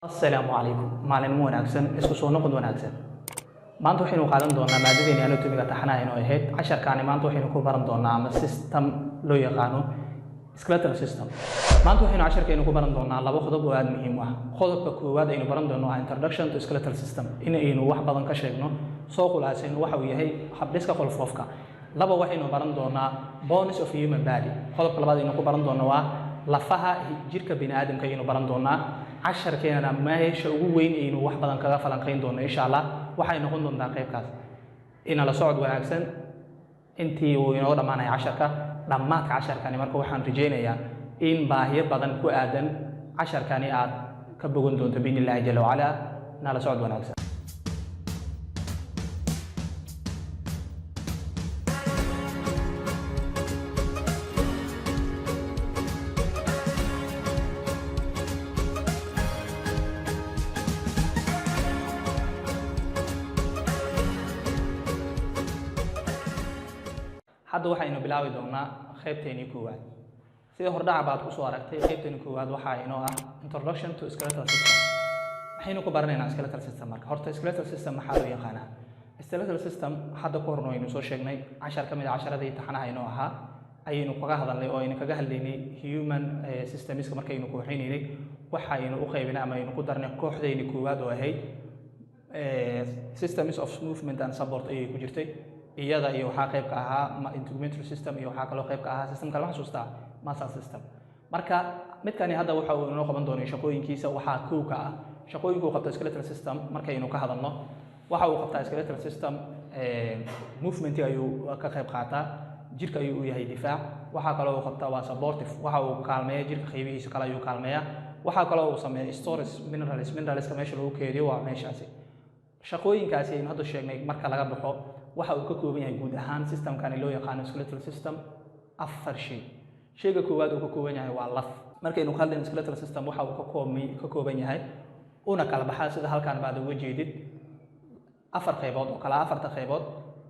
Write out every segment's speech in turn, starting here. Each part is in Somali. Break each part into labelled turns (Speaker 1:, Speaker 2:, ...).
Speaker 1: السلام عليكم maalin wanaagsan isku soo noqod wanaagsan maanta waxaynu qaadan doonaa maadadeena anatomiga taxanaha inoo ahayd casharkaani maanta waxaynu ku baran doonaa ama system loo yaqaano skeletal system maanta waxaynu casharkeenu ku baran doonaa laba qodob oo aad muhiim ah qodobka koowaad aynu baran doono waa introduction to skeletal system inaynu wax badan ka sheegno soo khulaasayno waxa uu yahay habdhiska qolfoofka laba waxaynu baran doonaa bones of human body qodobka labaad aynu ku baran doono waa lafaha jirka bini'aadamka aynu baran doonaa casharkeena meesha ugu weyn aynu wax badan kaga falanqayn doono insha Allah waxay noqon doontaa qaybkaas in la socod wanaagsan intii uu inoo dhamaanay casharka dhamaadka casharkani marka waxaan rajeynayaa in baahiyo badan ku aadan casharkani aad ka bogan doonto biidhnillaahi jalla wa ala nala socod wanaagsan hadda waxaynu bilaabi doonaa qaybteeni koowaad sida hordhaca baad ku soo aragtay qaybteeni koowaad waxa inoo ah introduction to skeletal system waxaynu ku baranaynaa skeletal system marka horta skeletal system maxaa loo yaqaanaa skeletal system hadda ku horno aynu soo sheegnay cashar ka mid ah casharadii taxanaha inoo ahaa ayaynu kaga hadalnay oo aynu kaga hadlaynay human systemska markaynu kooxaynaynay waxaynu u qaybinay ama aynu ku darnay kooxdeeni koowaad oo ahayd systems of movement and support ayay ku jirtay iyada iyo waxa qayb ka ahaa integumentary system iyo waxa kale oo qayb ka ahaa systemka la xasuustaa muscle system marka midkani hadda waxa uu inoo qaban doonaa shaqooyinkiisa waxa koow ka ah shaqooyinku uu qabto skeletal system markaynu ka hadalno waxa uu qabtaa skeletal system movement ayuu ka qayb qaataa jirka ayuu yahay difaac waxa kale oo uu qabtaa waa supportive waxa uu kaalmeeyaa jirka qaybihiisa kale ayuu kaalmeeyaa waxa kale oo uu sameeyaa storage minerals meesha lagu keediyo waa meeshaasi shaqooyinkaasi aynu hadda sheegnay marka laga baxo waxa uu ka kooban yahay guud ahaan systemkani loo yaqaan skeletal system afar shay shayga koowaad uu ka kooban yahay waa laf markaynu ka hadlayno skeletal system waxa uu ka kooban yahay una kala baxaa sida halkaan baad uga jeedid afar qaybood oo kala afarta qaybood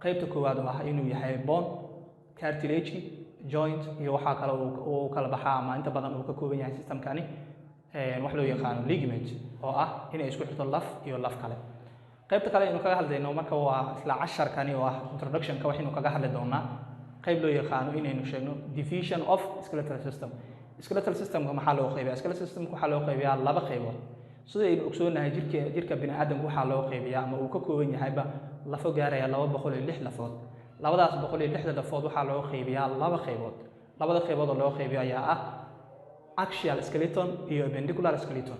Speaker 1: qaybta koowaad oo ah inuu yahay bone cartilage joint iyo waxa kale oo kala baxaa ama inta badan uu ka kooban yahay systemkani wax loo yaqaan ligament oo ah inay isku xirto laf iyo laf kale qaybta kale inuu kaga hadlayno marka waa isla casharkani oo ah introduction ka waxaynu kaga hadli doonaa qayb loo yaqaano inaynu sheegno division of skeletal system skeletal systemka maxaa loo qaybiyaa skeletal systemka waxaa loo qaybiyaa laba qaybood sida aynu ogsoonahay jirka bini'aadamka waxaa loo qaybiyaa ama uu ka kooban yahayba lafo gaaraya 206 lafood labadaas 206 lafood waxaa loo qaybiyaa laba qaybood labada qaybood oo loo qaybiyo ayaa ah axial skeleton iyo appendicular skeleton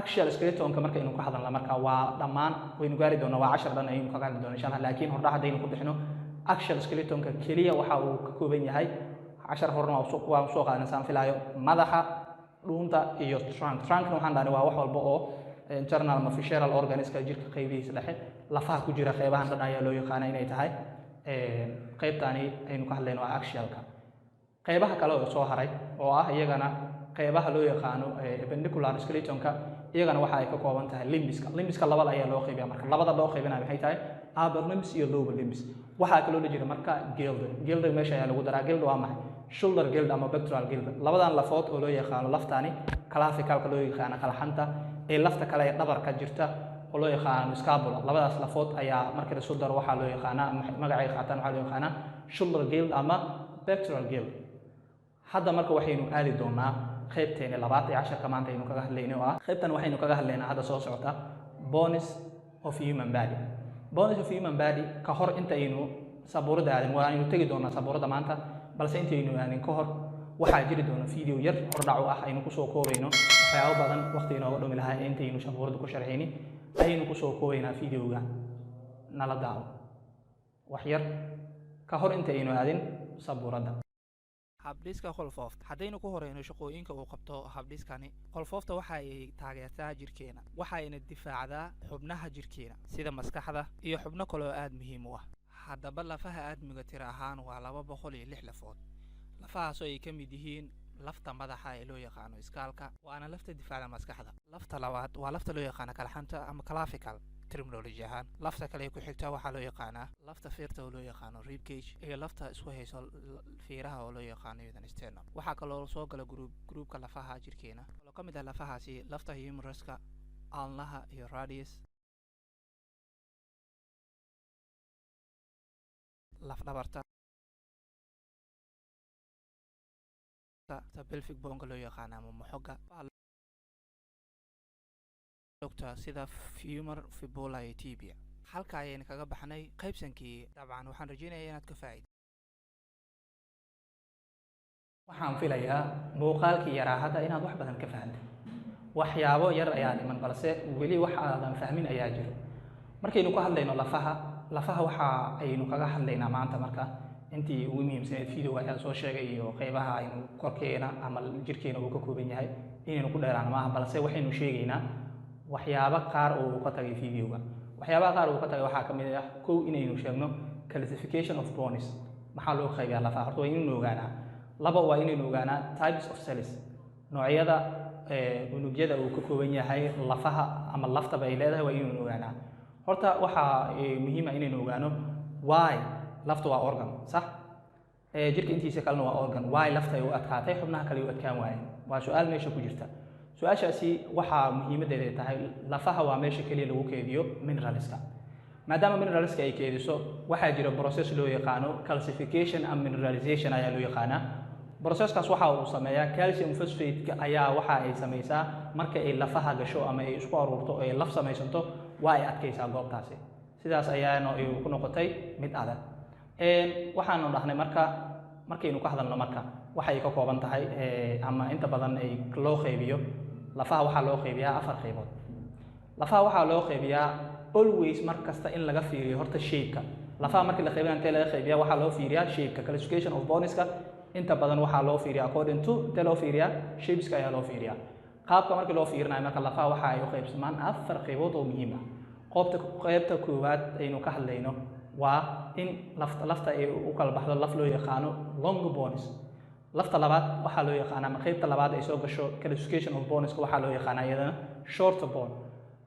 Speaker 1: axial skeletonka markaynu ka hadalna marka waa dhamaan waynu gaari doonaa waa 10 dhan aynu kaga hadli doonaa insha Allah laakiin hordhac hadaynu ku bixino axial skeletonka kaliya waxa uu ka kooban yahay 10 horna waa soo qaadanaysan filaayo madaxa dhuunta iyo trunkna waxaan dhahnay waa wax walba oo internal ama visceral organska jirka qaybihiisa dhexe lafaha ku jira qaybahan dhan ayaa loo yaqaan inay tahay qaybtani aynu ka hadlayno waa axialka qaybaha kale oo soo haray oo ah iyagana qaybaha loo yaqaano appendicular skeletonka iyagana waxa ay ka kooban tahay limbiska labada ayaa loo qaybiyaa marka labada loo qaybinayo maxay tahay upper limbs iyo lower limbs waxa kale oo la jira marka gild meesha ayaa lagu daraa gild waa maxay shoulder gild ama pectoral gild labadan lafood oo loo yaqaano laftani clavicle loo yaqaano qalxanta ee lafta kale ee dhabarka jirta oo loo yaqaano scapula labadaas lafood ayaa marka la soo daro waxa loo yaqaana magacay qaataan waxa loo yaqaana shoulder gild ama pectoral gild hadda marka waxaynu aadi doonaa qaybteena labaad ee casharka maanta aynu kaga hadlaynay oo ah qaybtan waxaynu kaga hadlaynaa hadda soo socota bones of human body bones of human body ka hor inta aynu sabuurada aadin waa aynu tagi doonaa sabuurada maanta balse inta aynu aadin ka hor waxaa jiri doona video yar hordhac ah aynu ku soo koobayno waxyaabo badan waqti inooga dhumi lahaa inta aynu sabuurada ku sharxayni aynu ku soo koobaynaa videoga nala daawo wax yar ka hor inta aynu aadin sabuurada habdhiska qolfoofta haddaynu ku horeyno shaqooyinka uu qabto habdhiskani qolfoofta waxa ay taageertaa jirkeena waxayna difaacdaa xubnaha jirkeena sida maskaxda iyo xubno kale oo aad muhiim u ah haddaba lafaha aadmiga tiro ahaan waa 206 lafood lafahaas oo ay ka mid yihiin lafta madaxa ee loo yaqaano iskaalka waana lafta difaaca maskaxda lafta labaad waa lafta loo yaqaano kalxanta ama clavicle terminology ahaan lafta kale ku xigta waxaa loo yaqaanaa lafta feerta oo loo yaqaano rib cage iyo lafta isku hayso feeraha oo loo yaqaano iyadana sternum waxaa kaloo soo gala gruubka lafaha jirkeena oo ka mid ah lafahaasi lafta humerus-ka ulnaha iyo radius, laf dhabarta, pelvic bone loo yaqaan ama moxoga, lugta sida femur, fibula iyo tibia. halka ayaynu kaga baxnay qaybsankii. dabcan waxaan rajeynayaa inaad ka faa'iido. waxaan filayaa muuqaalkii yaraa hadda inaad wax badan ka fahantay. waxyaabo yar ayaa dhiman balse weli wax aadan fahmin ayaa jiro. markaynu ka hadlayno lafaha waxa aynu kaga hadlaynaa maanta marka intii ugu muhiimsanayd video ayaa soo sheegay iyo qaybaha aynu korkeena ama jirkeena uu ka kooban yahay inaynu ku dheeraano maaha, balse waxaynu sheegaynaa waxyaabo qaar oo uu ka tagay videoga. waxyaabaha qaar uu ka tagay waxaa ka mid ah kow inaynu sheegno classification of bones, maxaa loo qaybiyaa lafaha. horta waa inaynu ogaanaa. laba waa inaynu ogaanaa types of cells, noocyada unugyada uu ka kooban yahay lafaha ama laftaba ay leedahay waa inaynu ogaanaa. horta waxaa muhiim ah inaynu ogaano why lafta waa organ sax, jirka intiisa kalena waa organ, why lafta ay u adkaatay xubnaha kale u adkaan waayeen. waa su-aal meesha ku jirta. su-aashaasi waxaa muhiimadeeda tahay lafaha waa meesha keliya lagu keediyo mineralska. maadaama mineralska ay keediso waxaa jira process loo yaqaano calcification and mineralization ayaa loo yaqaanaa. processkaas waxa uu sameeyaa calcium phosphate ayaa waxa ay samaysaa marka ay lafaha gasho ama ay isku aruurto oo ay laf samaysanto waa ay adkaysaa goobtaasi. sidaas ayaana ay ku noqotay mid adag. waxaanu dhahnay markaynu ka hadalno marka waxay ka kooban tahay ama inta badan ay loo qaybiyo lafaha. waxaa loo qaybiyaa 4 qaybood. lafaha waxaa loo qaybiyaa always mar kasta in laga fiiriyo horta shape-ka. lafaha markii la qaybinayo intee laga qaybiyaa waxaa loo fiiriyaa shape-ka. classification of bones-ka inta badan waxaa loo fiiriyaa according to intee loo fiiriyaa shapes-ka ayaa loo fiiriyaa. qaabka markii loo fiirinayo marka lafaha waxa ay u qaybsamaan 4 qaybood oo muhiim ah. qaybta koowaad aynu ka hadlayno waa in lafta ay u kala baxdo laf loo yaqaano long bones. lafta labaad waxaa loo yaqaanaa ama qaybta labaad ay soo gasho classification of boneska waxaa loo yaqaanaa iyadana short bone.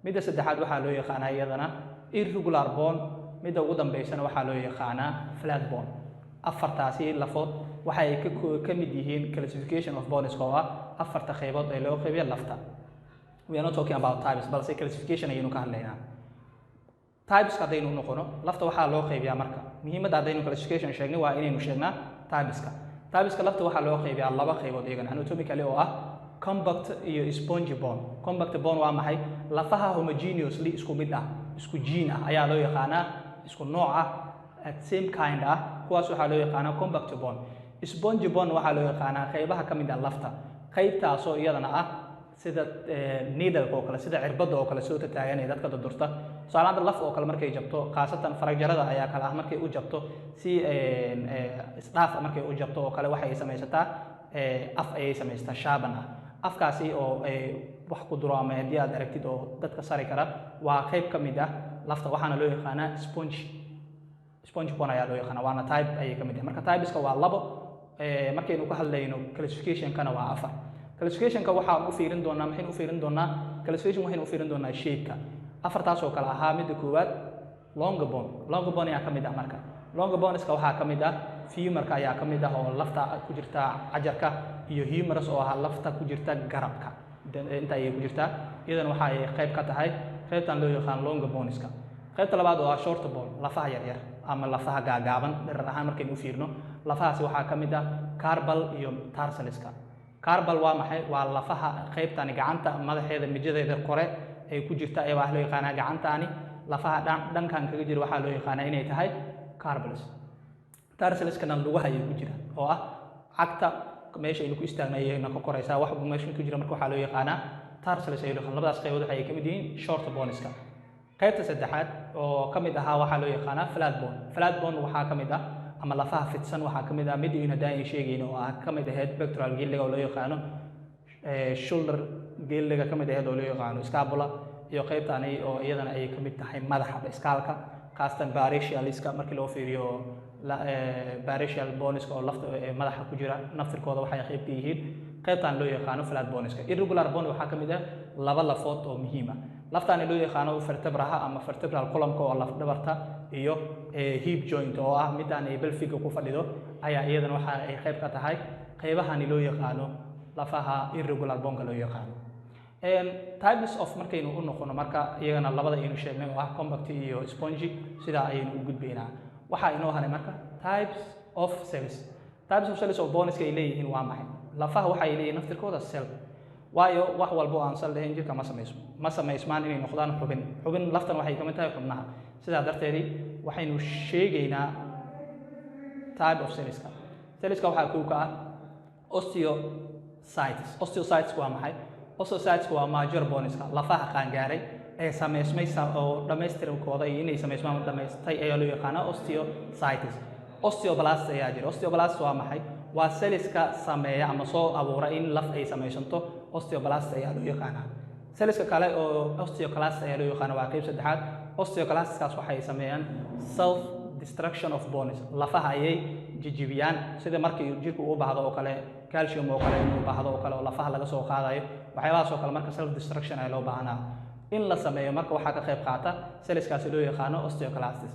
Speaker 1: midda saddexaad waxaa loo yaqaanaa iyadana irregular bone. midda ugu dambeysana waxaa loo yaqaanaa flat bone. afartaasi lafood waxay ka mid yihiin classification of boneska oo ah 4 qaybood ee loo qaybiyo lafta. we are not talking about types balse classification ayaynu ka hadlaynaa. types haddaynu noqono lafta waxaa loo qaybiyaa marka muhiimadda haddaynu classification sheegnay waa inaynu sheegnaa typeska lafta waxaa loo qaybiyaa 2 qaybood iyagana anatomically oo ah compact iyo spongy bone. compact bone waa maxay? lafaha homogeneously isku mid ah, isku gene ah ayaa loo yaqaanaa, isku nooc ah, at same kind ah, kuwaas waxaa loo yaqaanaa compact bone. spongy bone waxaa loo yaqaanaa qaybaha ka mid ah lafta, qaybtaasoo iyadana ah sida needle oo kale, sida cirbada oo kale soo taagan ee dadka durdurta. tusaalaanta laf oo kale markay jabto khaasatan faragjarada ayaa kala ah markay u jabto si isdhaaf markay u jabto oo kale waxay samaysataa af ayay samaysataa shaaban ah. afkaasi oo wax ku duro ama haddii aad aragtid oo dadka sari kara waa qayb ka mid ah lafta waxaana loo yaqaanaa sponge bone ayaa loo yaqaanaa, waana type ayay ka mid ah. marka typeska waa 2 markaynu ka hadlayno classification-kana waa 4. classification-ka waxaan u fiirin doonaa maxaynu u fiirin doonaa classification waxaynu u fiirin doonaa shape-ka. 4taas oo kale ahaa midda koowaad long bone ayaa ka mid ah. marka long boneska waxaa ka mid ah femurka ayaa ka mid ah oo lafta ku jirta cajarka, iyo humerus oo ah lafta ku jirta garabka. inta ayay ku jirtaa iyadana waxa ay qayb ka tahay qaybtan loo yaqaan long boneska. qaybta labaad oo ah short bone, lafaha yaryar ama lafaha gaagaaban dherer ahaan markaynu u fiirno lafahaasi waxaa ka mid ah carpal iyo tarsalska. carpal waa maxay? waa lafaha qaybtani gacanta madaxeeda mijadeeda kore ay ku jirta ayaa wax loo yaqaanaa gacantaani. lafaha dhankan kaga jira waxaa loo yaqaanaa inay tahay carpals. tarsalskana lugaha ayay ku jiraan oo ah cagta meesha aynu ku istaagnayna ka koraysaa wax meesha ku jira marka waxaa loo yaqaanaa tarsals ayay yaqaan. labadaas qaybood waxay ka mid yihiin short boneska. qaybta saddexaad oo ka mid ahaa waxaa loo yaqaanaa flat bone waxaa ka mid ah ama lafaha fidsan waxaa ka mid ah mid aynu hadaan sheegayno oo ah ka mid ahayd pectoral gilliga oo loo yaqaano shoulder gilliga ka mid ahayd oo loo yaqaano scapula, iyo qaybtani oo iyadana ay ka mid tahay madaxa iskaalka khaasatan brachialiska markii loo fiiriyo brachial boneska oo lafta madaxa ku jira naftirkooda waxay qayb ka yihiin qaybtan loo yaqaano flat boneska. irregular bone waxaa ka mid ah 2 lafood oo muhiim ah. laftaani loo yaqaano vertebraha ama vertebral column-ka oo laf dhabarta iyo hip joint oo ah midaan ay pelvic ku fadhido ayaa iyadana waxa ay qayb ka tahay qaybahani loo yaqaano lafaha irregular bone-ka loo yaqaano. types of markaynu u noqono marka iyagana labada aynu sheegnay oo ah compact iyo spongy sida aynu u gudbaynaa waxa inoo haray marka types of cells oo boneska ay leeyihiin waa maxay lafaha waxa ay leeyihiin naftirkooda cell waayo wax walba oo aan cell lahayn jirka ma samaysmaan inay noqdaan xubin laftan waxay ka mid tahay xubnaha sidaa darteedii waxaynu sheegaynaa type of cellska waxaa kow ka ah osteocytes waa maxay osteocytes waa major boneska lafaha qaangaaray ee samaysmay oo dhammaystirkooda iyo inay samaysmaan dhammaystay ayaa loo yaqaanaa osteocytes osteoblast ayaa jira osteoblast waa maxay waa cellska sameeya ama soo abuura in laf ay samaysanto osteoblast ayaa loo yaqaanaa cellska kale oo osteoclast ayaa loo yaqaanaa waa qayb saddexaad osteoclastkaas waxay sameeyaan self destruction of bones lafaha ayay jijibiyaan sida markii jirku u baahdo oo kale calcium oo kale inuu baahdo oo kale oo lafaha laga soo qaadayo waxyaabahaas oo kale marka self destruction ay loo baahnaa in la sameeyo marka waxaa ka qayb qaata cellskaasi loo yaqaano osteoclasts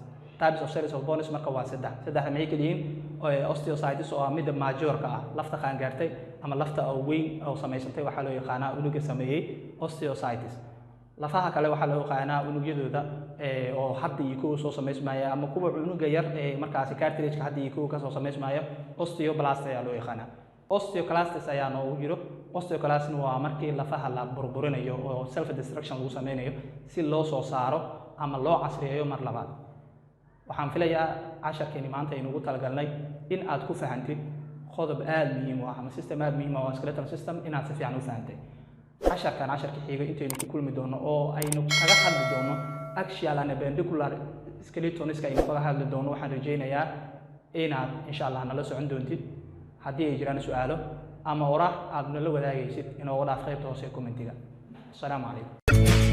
Speaker 1: types of cells of bones marka waa saddex maxay kala yihiin osteocytes oo midda majorka ah lafta qaangaartay ama lafta oo weyn oo samaysantay waxaa loo yaqaanaa unugga sameeyey osteocytes lafaha kale waxaa loo yaqaanaa unugyadooda oo hadda iyo kuwa soo samaysmaya ama kuwa unugga yar ee markaasi cartilage hadda iyo kuwa ka soo samaysmaya osteoblast ayaa loo yaqaanaa osteoclasts ayaa noogu jiro osteoclastna waa markii lafaha la burburinayo oo self destruction lagu sameynayo si loo soo saaro ama loo casriyeeyo mar labaad waxaan filayaa casharkeeni maanta aynuugu talagalnay in aad ku fahantid qodob aad muhiim u ah ama system aad muhiim u ah skeletal system inaad si fiican u fahantay casharka xiga intaynu ku kulmi doono oo aynu kaga hadli doono axial and appendicular skeletoniska aynu kaga hadli doono waxaan rajaynayaa inaad insha allah nala socon doontid haddii ay jiraan su'aalo ama oraah aad nala wadaagaysid inooga dhaaf qaybta hoose ee commentiga assalaamu calaykum